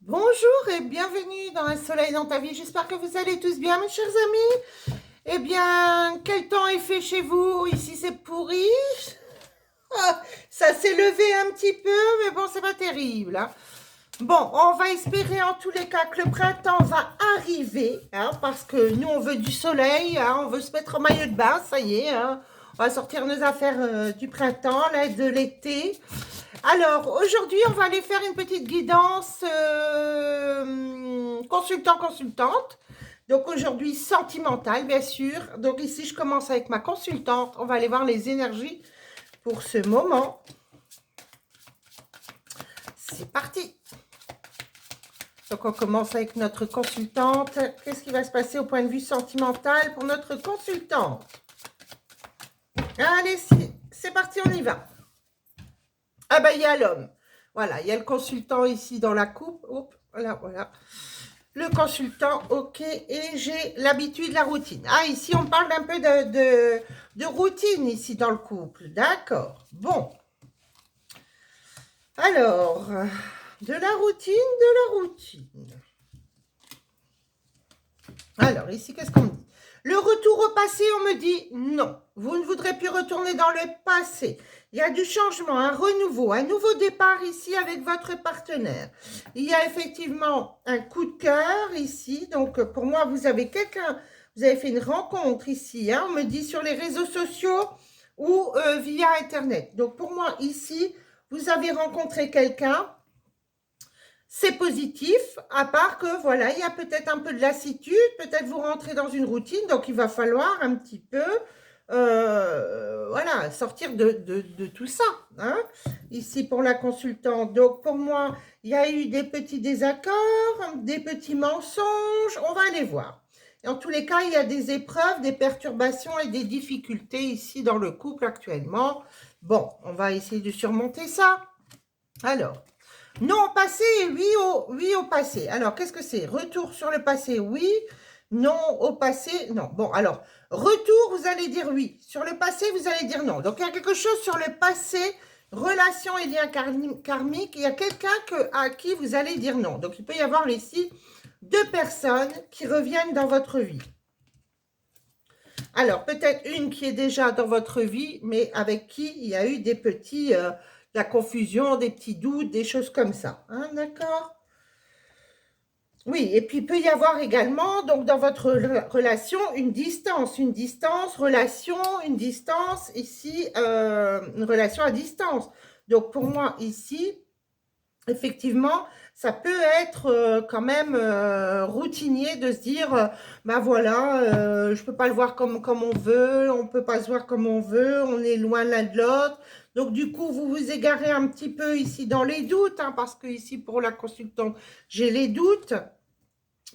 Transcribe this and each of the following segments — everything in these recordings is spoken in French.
Bonjour et bienvenue dans Un soleil dans ta vie. J'espère que vous allez tous bien, mes chers amis. Eh bien, quel temps est fait chez vous? Ici, c'est pourri. Ah, ça s'est levé un petit peu, mais bon, c'est pas terrible, hein. Bon, on va espérer en tous les cas que le printemps va arriver, hein, parce que nous, on veut du soleil, hein, on veut se mettre en maillot de bain, ça y est, hein. On va sortir nos affaires du printemps, là, de l'été. Alors, aujourd'hui, on va aller faire une petite guidance consultant-consultante. Donc, aujourd'hui, sentimentale, bien sûr. Donc, ici, je commence avec ma consultante. On va aller voir les énergies pour ce moment. C'est parti. Donc, on commence avec notre consultante. Qu'est-ce qui va se passer au point de vue sentimental pour notre consultante? Allez, c'est parti, on y va. Ah ben, il y a l'homme. Voilà, il y a le consultant ici dans la coupe. Hop, voilà. Le consultant, ok. Et j'ai l'habitude, la routine. Ah, ici, on parle un peu de routine ici dans le couple. D'accord. Bon. Alors, de la routine. Alors, ici, qu'est-ce qu'on me dit? Le retour au passé, on me dit non. Vous ne voudrez plus retourner dans le passé. Il y a du changement, un renouveau, un nouveau départ ici avec votre partenaire. Il y a effectivement un coup de cœur ici. Donc, pour moi, vous avez quelqu'un, vous avez fait une rencontre ici. Hein, on me dit sur les réseaux sociaux ou via Internet. Donc, pour moi, ici, vous avez rencontré quelqu'un. C'est positif, à part que, voilà, il y a peut-être un peu de lassitude, peut-être vous rentrez dans une routine, donc il va falloir un petit peu, voilà, sortir de tout ça, hein, ici pour la consultante. Donc, pour moi, il y a eu des petits désaccords, des petits mensonges, on va aller voir. Et en tous les cas, il y a des épreuves, des perturbations et des difficultés ici dans le couple actuellement. Bon, on va essayer de surmonter ça. Alors, non au passé et oui au passé. Alors, qu'est-ce que c'est? Retour sur le passé, oui. Non au passé, non. Bon, alors, retour, vous allez dire oui. Sur le passé, vous allez dire non. Donc, il y a quelque chose sur le passé, relation et lien karmique. Il y a quelqu'un à qui vous allez dire non. Donc, il peut y avoir ici deux personnes qui reviennent dans votre vie. Alors, peut-être une qui est déjà dans votre vie, mais avec qui il y a eu des petits... la confusion, des petits doutes, des choses comme ça. Hein, d'accord? Oui, et puis il peut y avoir également, donc dans votre relation, une distance, relation, une distance, ici, une relation à distance. Donc pour moi, ici, effectivement, ça peut être quand même routinier de se dire, ben voilà, je peux pas le voir comme on veut, on peut pas se voir comme on veut, on est loin l'un de l'autre. Donc du coup, vous vous égarez un petit peu ici dans les doutes, hein, parce que ici pour la consultante, j'ai les doutes.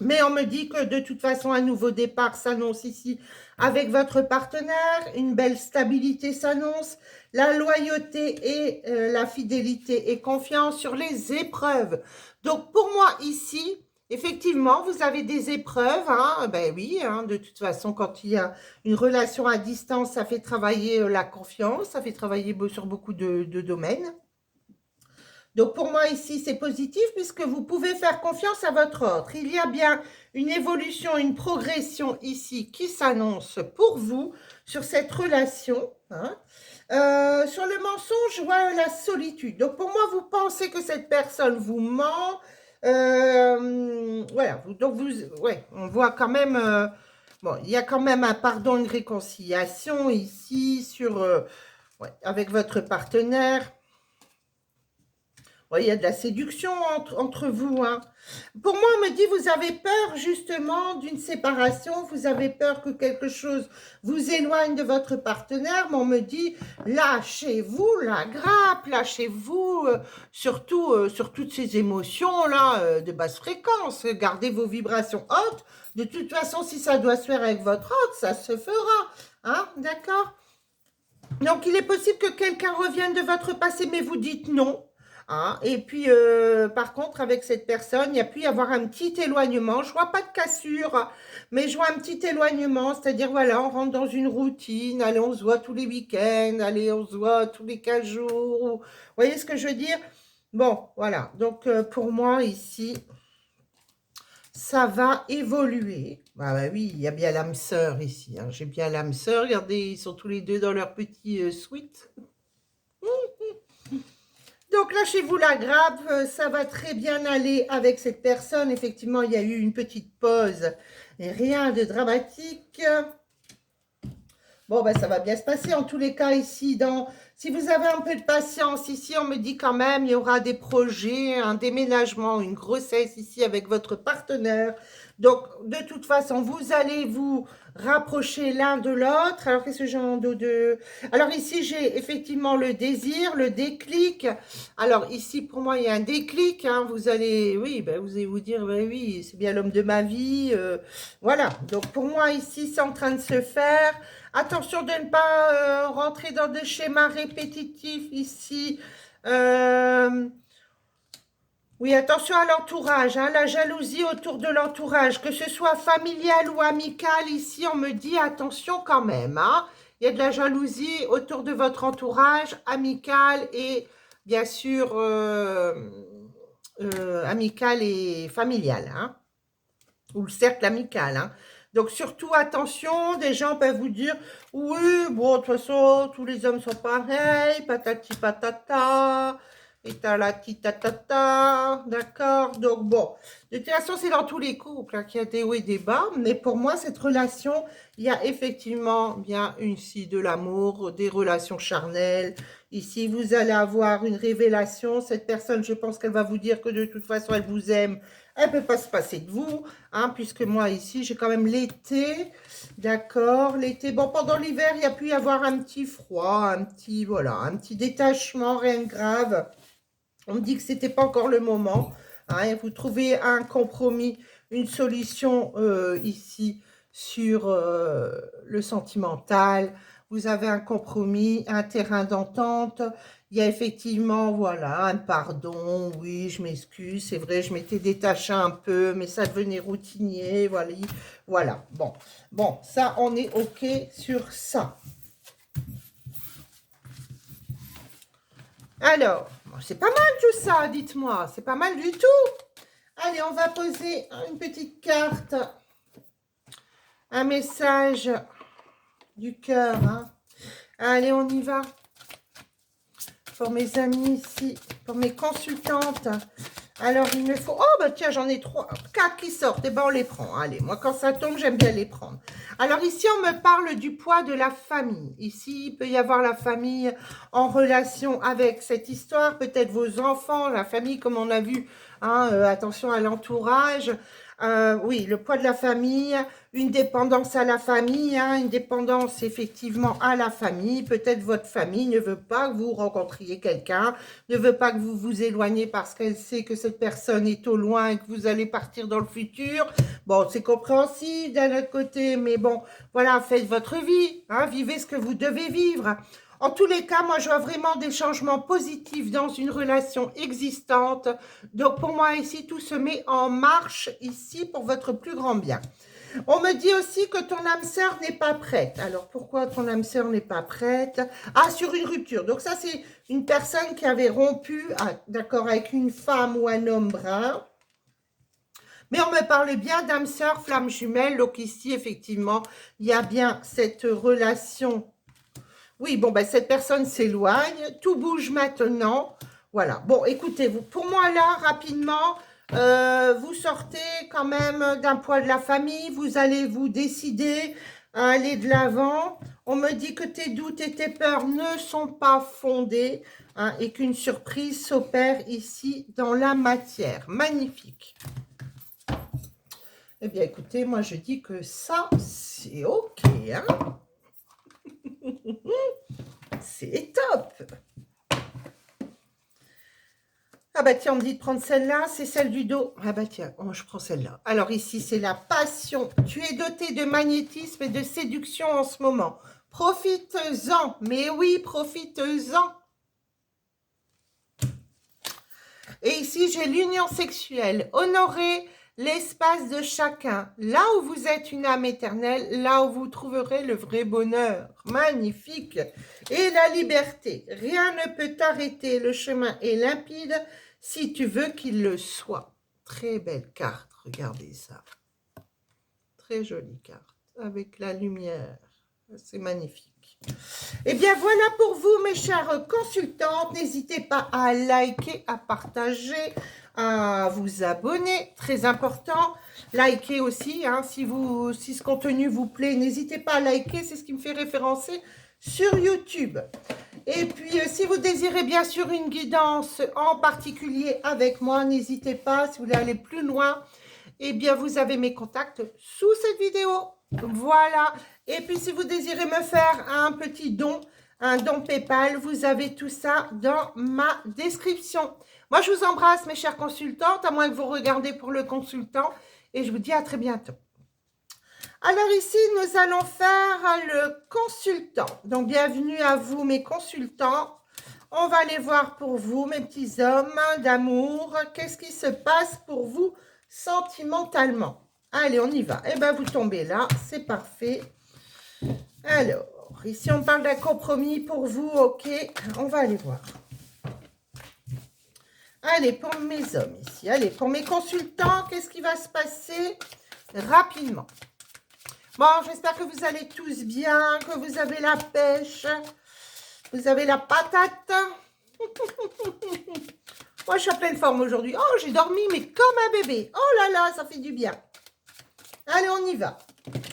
Mais on me dit que de toute façon, un nouveau départ s'annonce ici avec votre partenaire, une belle stabilité s'annonce, la loyauté et la fidélité et confiance sur les épreuves. Donc pour moi ici, effectivement, vous avez des épreuves, hein, ben oui, hein, de toute façon, quand il y a une relation à distance, ça fait travailler la confiance, ça fait travailler sur beaucoup de domaines. Donc, pour moi, ici, c'est positif puisque vous pouvez faire confiance à votre autre. Il y a bien une évolution, une progression ici qui s'annonce pour vous sur cette relation. Hein. Sur le mensonge, je vois la solitude. Donc, pour moi, vous pensez que cette personne vous ment. Voilà. Donc, ouais, on voit quand même... bon, il y a quand même un pardon, une réconciliation ici sur, ouais, avec votre partenaire. Ouais, il y a de la séduction entre vous. Hein. Pour moi, on me dit, vous avez peur justement d'une séparation, vous avez peur que quelque chose vous éloigne de votre partenaire, mais on me dit, lâchez-vous la grappe, lâchez-vous surtout sur toutes ces émotions-là de basse fréquence, gardez vos vibrations hautes. De toute façon, si ça doit se faire avec votre autre, ça se fera. Hein, d'accord? Donc, il est possible que quelqu'un revienne de votre passé, mais vous dites non. Hein. Et puis, par contre, avec cette personne, il y a pu y avoir un petit éloignement. Je ne vois pas de cassure, mais je vois un petit éloignement. C'est-à-dire, voilà, on rentre dans une routine. Allez, on se voit tous les week-ends. Allez, on se voit tous les 15 jours. Vous voyez ce que je veux dire? Bon, voilà. Donc, pour moi, ici... ça va évoluer. Ah bah oui, il y a bien l'âme sœur ici, hein. J'ai bien l'âme sœur. Regardez, ils sont tous les deux dans leur petit suite. Donc lâchez-vous la grappe, ça va très bien aller avec cette personne. Effectivement, il y a eu une petite pause, et rien de dramatique. Bon, ben, ça va bien se passer. En tous les cas, ici, si vous avez un peu de patience, ici, on me dit quand même, il y aura des projets, un déménagement, une grossesse ici avec votre partenaire. Donc, de toute façon, vous allez vous rapprocher l'un de l'autre. Alors, qu'est-ce que j'ai en dos de... Alors, ici, j'ai effectivement le désir, le déclic. Alors, ici, pour moi, il y a un déclic, hein. Vous allez, oui, ben, vous allez vous dire, ben, oui, c'est bien l'homme de ma vie. Voilà. Donc, pour moi, ici, c'est en train de se faire. Attention de ne pas rentrer dans des schémas répétitifs ici. Oui, attention à l'entourage, hein, la jalousie autour de l'entourage, que ce soit familial ou amical, ici on me dit attention quand même. Hein. Il y a de la jalousie autour de votre entourage, amical et bien sûr amical et familial. Hein. Ou le cercle amical. Hein. Donc, surtout, attention, des gens peuvent vous dire, oui, bon, de toute façon, tous les hommes sont pareils, patati patata, et talati tatata, d'accord. Donc, bon, de toute façon, c'est dans tous les couples hein, qu'il y a des hauts et des bas, mais pour moi, cette relation, il y a effectivement bien ici de l'amour, des relations charnelles. Ici, vous allez avoir une révélation. Cette personne, je pense qu'elle va vous dire que de toute façon, elle vous aime. Elle ne peut pas se passer de vous, hein, puisque moi, ici, j'ai quand même l'été, d'accord, l'été. Bon, pendant l'hiver, il y a pu y avoir un petit froid, voilà, un petit détachement, rien de grave. On me dit que ce n'était pas encore le moment. Hein, et vous trouvez un compromis, une solution ici sur le sentimental. Vous avez un compromis, un terrain d'entente. Il y a effectivement, voilà, un pardon. Oui, je m'excuse. C'est vrai, je m'étais détachée un peu, mais ça devenait routinier. Voilà, voilà. Bon, ça, on est OK sur ça. Alors, c'est pas mal tout ça, dites-moi. C'est pas mal du tout. Allez, on va poser une petite carte. Un message du cœur. Hein. Allez, on y va. Pour mes amis ici, pour mes consultantes. Alors, il me faut... Oh, bah tiens, j'en ai 4 qui sortent. Eh ben, on les prend. Allez, moi, quand ça tombe, j'aime bien les prendre. Alors, ici, on me parle du poids de la famille. Ici, il peut y avoir la famille en relation avec cette histoire. Peut-être vos enfants, la famille, comme on a vu. Hein, attention à l'entourage. Oui, le poids de la famille, une dépendance à la famille, hein, une dépendance effectivement à la famille. Peut-être votre famille ne veut pas que vous rencontriez quelqu'un, ne veut pas que vous vous éloigniez parce qu'elle sait que cette personne est au loin et que vous allez partir dans le futur. Bon, c'est compréhensible d'un autre côté, mais bon, voilà, faites votre vie, hein, vivez ce que vous devez vivre. En tous les cas, moi, je vois vraiment des changements positifs dans une relation existante. Donc, pour moi, ici, tout se met en marche, ici, pour votre plus grand bien. On me dit aussi que ton âme sœur n'est pas prête. Alors, pourquoi ton âme sœur n'est pas prête? Ah, sur une rupture. Donc, ça, c'est une personne qui avait rompu, d'accord, avec une femme ou un homme brun. Mais on me parle bien d'âme sœur, flamme jumelle. Donc, ici, effectivement, il y a bien cette relation. Oui, bon, ben, cette personne s'éloigne. Tout bouge maintenant. Voilà. Bon, écoutez, vous, pour moi, là, rapidement, vous sortez quand même d'un poids de la famille. Vous allez vous décider à aller de l'avant. On me dit que tes doutes et tes peurs ne sont pas fondés hein, et qu'une surprise s'opère ici dans la matière. Magnifique. Eh bien, écoutez, moi, je dis que ça, c'est OK. Hein. C'est top. Ah bah tiens, on me dit de prendre celle-là, c'est celle du dos. Ah bah tiens, je prends celle-là. Alors ici, c'est la passion. Tu es doté de magnétisme et de séduction en ce moment. Profite-en. Mais oui, profite-en. Et ici, j'ai l'union sexuelle. Honorez l'espace de chacun. Là où vous êtes une âme éternelle, là où vous trouverez le vrai bonheur. Magnifique. Et la liberté. Rien ne peut t'arrêter. Le chemin est limpide si tu veux qu'il le soit. très belle carte, regardez ça. Très jolie carte, avec la lumière. C'est magnifique. Et bien voilà pour vous, mes chères consultantes. N'hésitez pas à liker, à partager, à vous abonner. Très important. Likez aussi. Hein, si ce contenu vous plaît, n'hésitez pas à liker. C'est ce qui me fait référencer sur YouTube. Et puis, si vous désirez bien sûr une guidance en particulier avec moi, n'hésitez pas. Si vous voulez aller plus loin, eh bien, vous avez mes contacts sous cette vidéo. Voilà. Et puis, si vous désirez me faire un petit don, un don PayPal, vous avez tout ça dans ma description. Moi, je vous embrasse, mes chères consultantes, à moins que vous regardez pour le consultant. Et je vous dis à très bientôt. Alors ici, nous allons faire le consultant. Donc, bienvenue à vous, mes consultants. On va aller voir pour vous, mes petits hommes d'amour. Qu'est-ce qui se passe pour vous sentimentalement? Allez, on y va. Eh bien, vous tombez là, c'est parfait. Alors, ici, on parle d'un compromis pour vous. Ok, on va aller voir. Allez, pour mes hommes ici. Allez, pour mes consultants, qu'est-ce qui va se passer rapidement? Bon, j'espère que vous allez tous bien, que vous avez la pêche, vous avez la patate. Moi, je suis en pleine forme aujourd'hui. Oh, j'ai dormi, mais comme un bébé. Oh là là, ça fait du bien. Allez, on y va.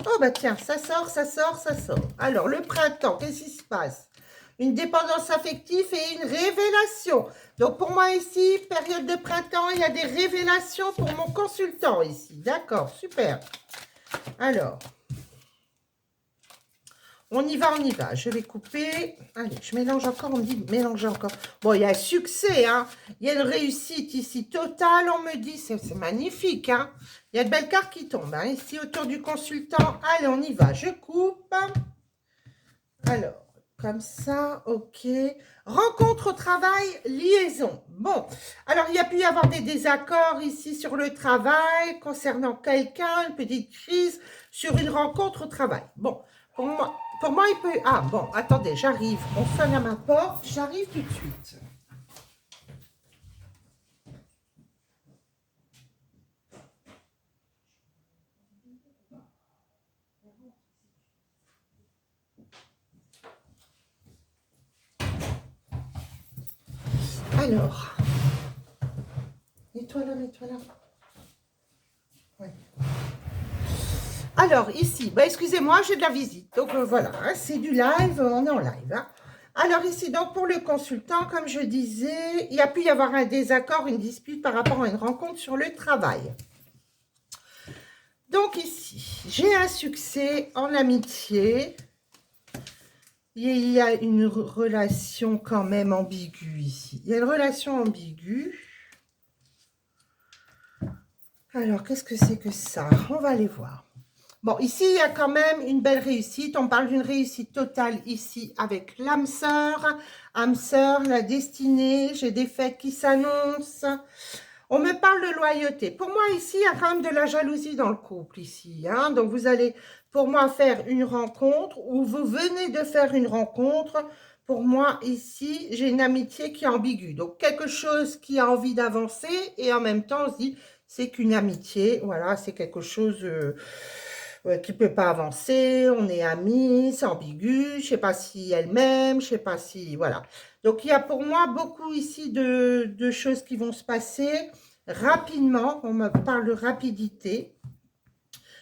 Oh, bah tiens, ça sort, ça sort, ça sort. Alors, le printemps, qu'est-ce qui se passe? Une dépendance affective et une révélation. Donc, pour moi ici, période de printemps, il y a des révélations pour mon consultant ici. D'accord, super. Alors... on y va, on y va. Je vais couper. Allez, je mélange encore. On me dit mélanger encore. Bon, il y a succès, hein. Il y a une réussite ici totale, on me dit. C'est magnifique, hein. Il y a de belles cartes qui tombent, hein. Ici, autour du consultant. Allez, on y va. Je coupe. Alors, comme ça, ok. Rencontre au travail, liaison. Bon, alors il y a pu y avoir des désaccords ici sur le travail concernant quelqu'un, une petite crise sur une rencontre au travail. Bon, pour moi, il peut... Ah, bon, attendez, j'arrive. On sonne à ma porte. J'arrive tout de suite. Alors. Mets-toi là, mets-toi là. Ouais. Alors, ici, bah, excusez-moi, j'ai de la visite. Donc, voilà, hein, c'est du live, on est en live. Hein. Alors, ici, donc, pour le consultant, comme je disais, il y a pu y avoir un désaccord, une dispute par rapport à une rencontre sur le travail. Donc, ici, j'ai un succès en amitié. Il y a une relation quand même ambiguë ici. Il y a une relation ambiguë. Alors, qu'est-ce que c'est que ça? On va aller voir. Bon, ici, il y a quand même une belle réussite. On parle d'une réussite totale ici avec l'âme sœur. Âme sœur, la destinée. J'ai des fêtes qui s'annoncent. On me parle de loyauté. Pour moi, ici, il y a quand même de la jalousie dans le couple ici. Hein. Donc, vous allez, pour moi, faire une rencontre ou vous venez de faire une rencontre. Pour moi, ici, j'ai une amitié qui est ambiguë. Donc, quelque chose qui a envie d'avancer et en même temps, on se dit, c'est qu'une amitié. Voilà, c'est quelque chose... qui ne peut pas avancer, on est amis, c'est ambigu, je ne sais pas si elle m'aime, je ne sais pas si... Voilà. Donc, il y a pour moi beaucoup ici de choses qui vont se passer rapidement. On me parle de rapidité.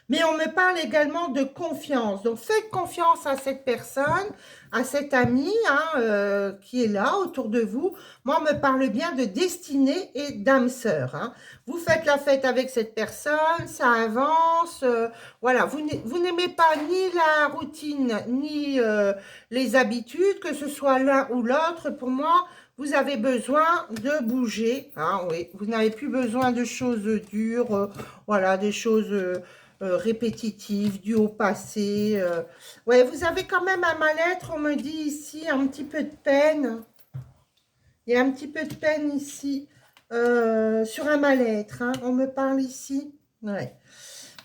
Mais on me parle également de confiance. Donc, faites confiance à cette personne, à cet ami hein, qui est là autour de vous. Moi, on me parle bien de destinée et d'âme sœur. Hein. Vous faites la fête avec cette personne, ça avance. Voilà, vous n'aimez pas ni la routine, ni les habitudes, que ce soit l'un ou l'autre. Pour moi, vous avez besoin de bouger. Hein, oui. Vous n'avez plus besoin de choses dures, voilà, des choses... répétitif, dû au passé. Ouais, vous avez quand même un mal-être, on me dit ici, un petit peu de peine. Il y a un petit peu de peine ici, sur un mal-être. Hein, on me parle ici. Ouais.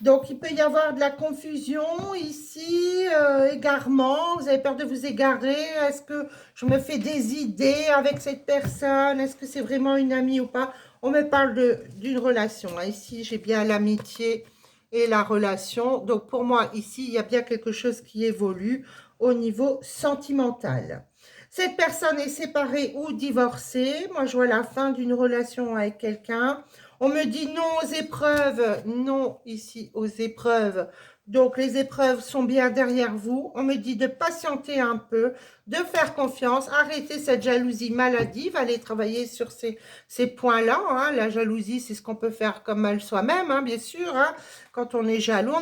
Donc, il peut y avoir de la confusion ici, égarement. Vous avez peur de vous égarer. Est-ce que je me fais des idées avec cette personne? Est-ce que c'est vraiment une amie ou pas? On me parle d'une relation. Hein. Ici, j'ai bien l'amitié et la relation. Donc, pour moi, ici, il y a bien quelque chose qui évolue au niveau sentimental. Cette personne est séparée ou divorcée. Moi, je vois la fin d'une relation avec quelqu'un. On me dit non aux épreuves. Non, ici, aux épreuves. Donc, les épreuves sont bien derrière vous. On me dit de patienter un peu, de faire confiance, arrêter cette jalousie maladive, aller travailler sur ces points-là. Hein. La jalousie, c'est ce qu'on peut faire comme mal soi-même, hein, bien sûr. Hein. Quand on est jaloux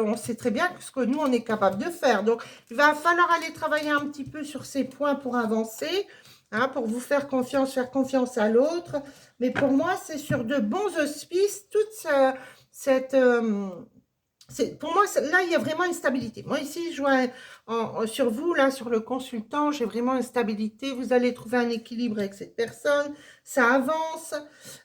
on sait très bien ce que nous, on est capable de faire. Donc, il va falloir aller travailler un petit peu sur ces points pour avancer, hein, pour vous faire confiance à l'autre. Mais pour moi, c'est sur de bons auspices, toute cette... pour moi, là, il y a vraiment une stabilité. Moi, ici, je vois sur vous, là, sur le consultant, j'ai vraiment une stabilité. Vous allez trouver un équilibre avec cette personne. Ça avance.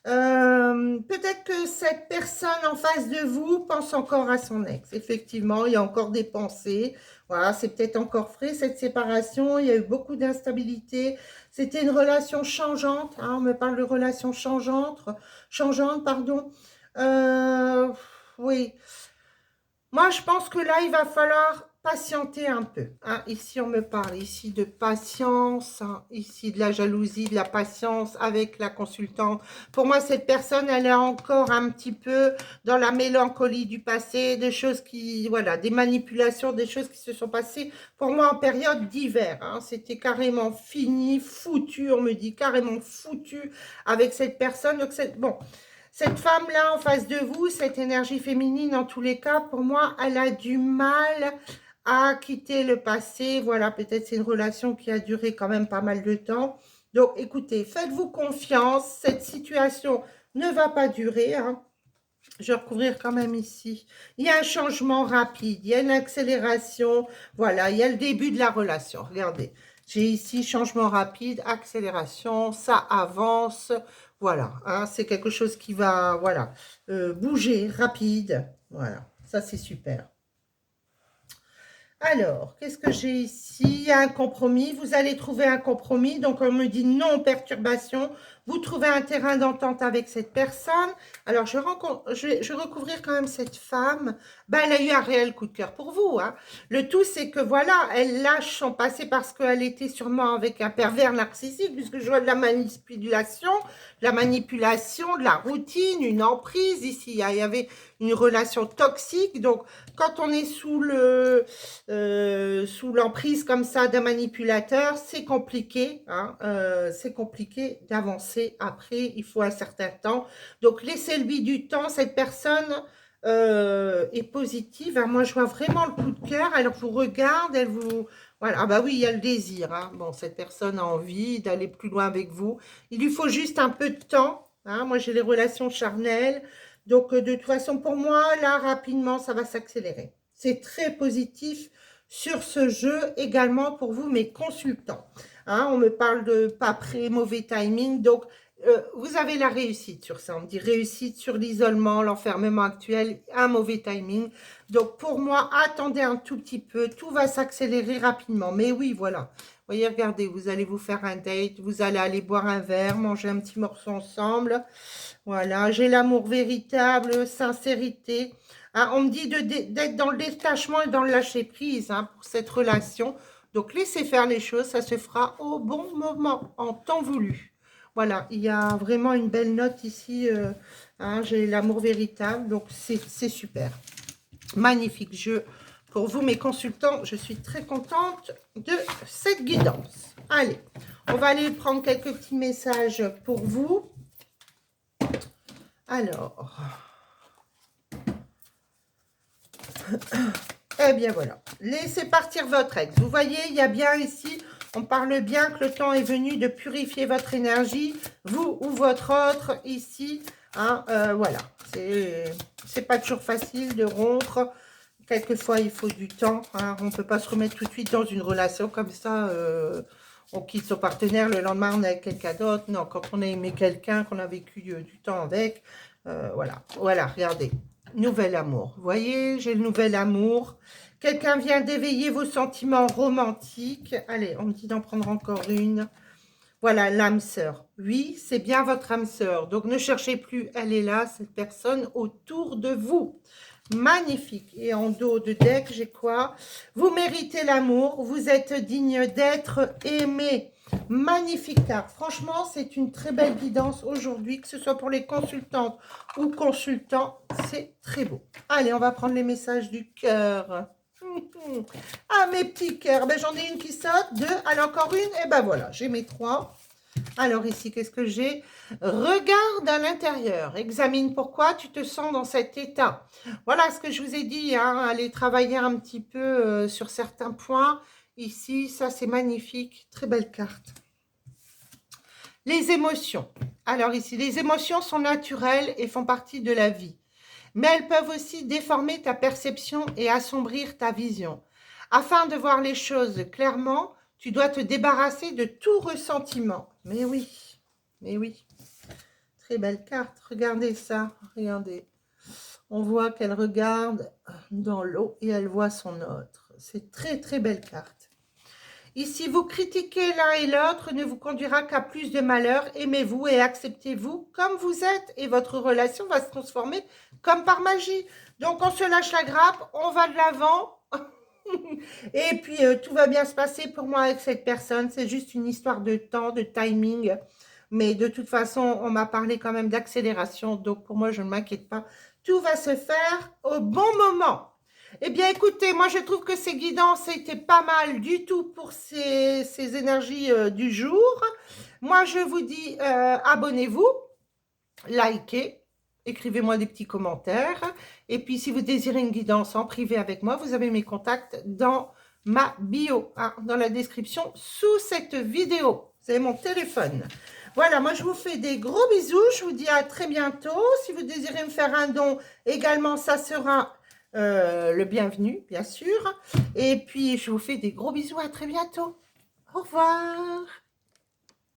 Peut-être que cette personne en face de vous pense encore à son ex. Effectivement, il y a encore des pensées. Voilà, c'est peut-être encore frais, cette séparation. Il y a eu beaucoup d'instabilité. C'était une relation changeante. Hein, on me parle de relation changeante, pardon. Oui. Moi, je pense que là, il va falloir patienter un peu. Hein. Ici, on me parle ici de patience, hein. Ici de la jalousie, de la patience avec la consultante. Pour moi, cette personne, elle est encore un petit peu dans la mélancolie du passé, des choses qui, voilà, des manipulations, des choses qui se sont passées pour moi en période d'hiver. Hein. C'était carrément fini, foutu, on me dit carrément foutu avec cette personne. Donc, c'est bon. Cette femme-là en face de vous, cette énergie féminine, en tous les cas, pour moi, elle a du mal à quitter le passé. Voilà, peut-être c'est une relation qui a duré quand même pas mal de temps. Donc, écoutez, faites-vous confiance. Cette situation ne va pas durer. Hein. Je vais recouvrir quand même ici. Il y a un changement rapide, il y a une accélération. Voilà, il y a le début de la relation. Regardez, j'ai ici changement rapide, accélération, ça avance. Voilà, hein, c'est quelque chose qui va, voilà, bouger, rapide. Voilà, ça c'est super. Alors, qu'est-ce que j'ai ici? Il y a un compromis. Vous allez trouver un compromis. Donc, on me dit non perturbation. Vous trouvez un terrain d'entente avec cette personne. Alors, je vais recouvrir quand même cette femme. Ben, elle a eu un réel coup de cœur pour vous. Hein. Le tout, c'est que voilà, elle lâche son passé parce qu'elle était sûrement avec un pervers narcissique, puisque je vois de la manipulation, de la routine, une emprise. Ici, il y avait une relation toxique. Donc, quand on est sous l'emprise comme ça d'un manipulateur, c'est compliqué. Hein, c'est compliqué d'avancer après. Il faut un certain temps. Donc, laissez-lui du temps. Cette personne est positive. Hein. Moi, je vois vraiment le coup de cœur. Elle vous regarde, elle vous... Voilà. Ah bah oui, il y a le désir. Hein. Bon, cette personne a envie d'aller plus loin avec vous. Il lui faut juste un peu de temps. Hein. Moi, j'ai les relations charnelles. Donc, de toute façon, pour moi, là, rapidement, ça va s'accélérer. C'est très positif sur ce jeu, également pour vous, mes consultants. Hein, on me parle de pas prêt, mauvais timing. Donc, vous avez la réussite sur ça. On me dit réussite sur l'isolement, l'enfermement actuel, un mauvais timing. Donc, pour moi, attendez un tout petit peu. Tout va s'accélérer rapidement. Mais oui, voilà. Vous voyez, regardez, vous allez vous faire un date, vous allez aller boire un verre, manger un petit morceau ensemble. Voilà, j'ai l'amour véritable, sincérité. Hein, on me dit d'être dans le détachement et dans le lâcher-prise hein, pour cette relation. Donc, laissez faire les choses, ça se fera au bon moment, en temps voulu. Voilà, il y a vraiment une belle note ici. Hein, j'ai l'amour véritable, donc c'est super. Magnifique jeu pour vous, mes consultants. Je suis très contente de cette guidance. Allez, on va aller prendre quelques petits messages pour vous. Alors, eh bien voilà, laissez partir votre ex. Vous voyez, il y a bien ici, on parle bien que le temps est venu de purifier votre énergie, vous ou votre autre ici. Hein, voilà, c'est pas toujours facile de rompre. Quelquefois, il faut du temps. Hein, on ne peut pas se remettre tout de suite dans une relation comme ça. On quitte son partenaire, le lendemain, on est avec quelqu'un d'autre. Non, quand on a aimé quelqu'un, qu'on a vécu du temps avec, voilà. Voilà, regardez. Nouvel amour. Vous voyez, j'ai le nouvel amour. Quelqu'un vient d'éveiller vos sentiments romantiques. Allez, on me dit d'en prendre encore une. Voilà, l'âme sœur. Oui, c'est bien votre âme sœur. Donc, ne cherchez plus, elle est là, cette personne autour de vous. Magnifique. Et en dos de deck, j'ai quoi? Vous méritez l'amour, vous êtes digne d'être aimé. Magnifique carte. Franchement, c'est une très belle guidance aujourd'hui, que ce soit pour les consultantes ou consultants. C'est très beau. Allez, on va prendre les messages du cœur. Ah, mes petits cœurs. Ben, j'en ai une qui saute, deux. Alors, encore une. Et ben voilà, j'ai mes trois. Alors ici, qu'est-ce que j'ai? Regarde à l'intérieur. Examine pourquoi tu te sens dans cet état. Voilà ce que je vous ai dit. Hein, allez travailler un petit peu sur certains points. Ici, ça c'est magnifique. Très belle carte. Les émotions. Alors ici, les émotions sont naturelles et font partie de la vie. Mais elles peuvent aussi déformer ta perception et assombrir ta vision. Afin de voir les choses clairement, tu dois te débarrasser de tout ressentiment. Mais oui, mais oui. Très belle carte. Regardez ça, regardez. On voit qu'elle regarde dans l'eau et elle voit son autre. C'est très, très belle carte. Ici, vous critiquez l'un et l'autre ne vous conduira qu'à plus de malheur. Aimez-vous et acceptez-vous comme vous êtes et votre relation va se transformer comme par magie. Donc, on se lâche la grappe, on va de l'avant. Et puis, tout va bien se passer pour moi avec cette personne. C'est juste une histoire de temps, de timing. Mais de toute façon, on m'a parlé quand même d'accélération. Donc, pour moi, je ne m'inquiète pas. Tout va se faire au bon moment. Eh bien, écoutez, moi, je trouve que ces guidances étaient pas mal du tout pour ces énergies du jour. Moi, je vous dis, abonnez-vous, likez, écrivez-moi des petits commentaires. Et puis, si vous désirez une guidance en privé avec moi, vous avez mes contacts dans ma bio, hein, dans la description sous cette vidéo. Vous avez mon téléphone. Voilà, moi, je vous fais des gros bisous. Je vous dis à très bientôt. Si vous désirez me faire un don, également, ça sera le bienvenu, bien sûr. Et puis, je vous fais des gros bisous. À très bientôt. Au revoir.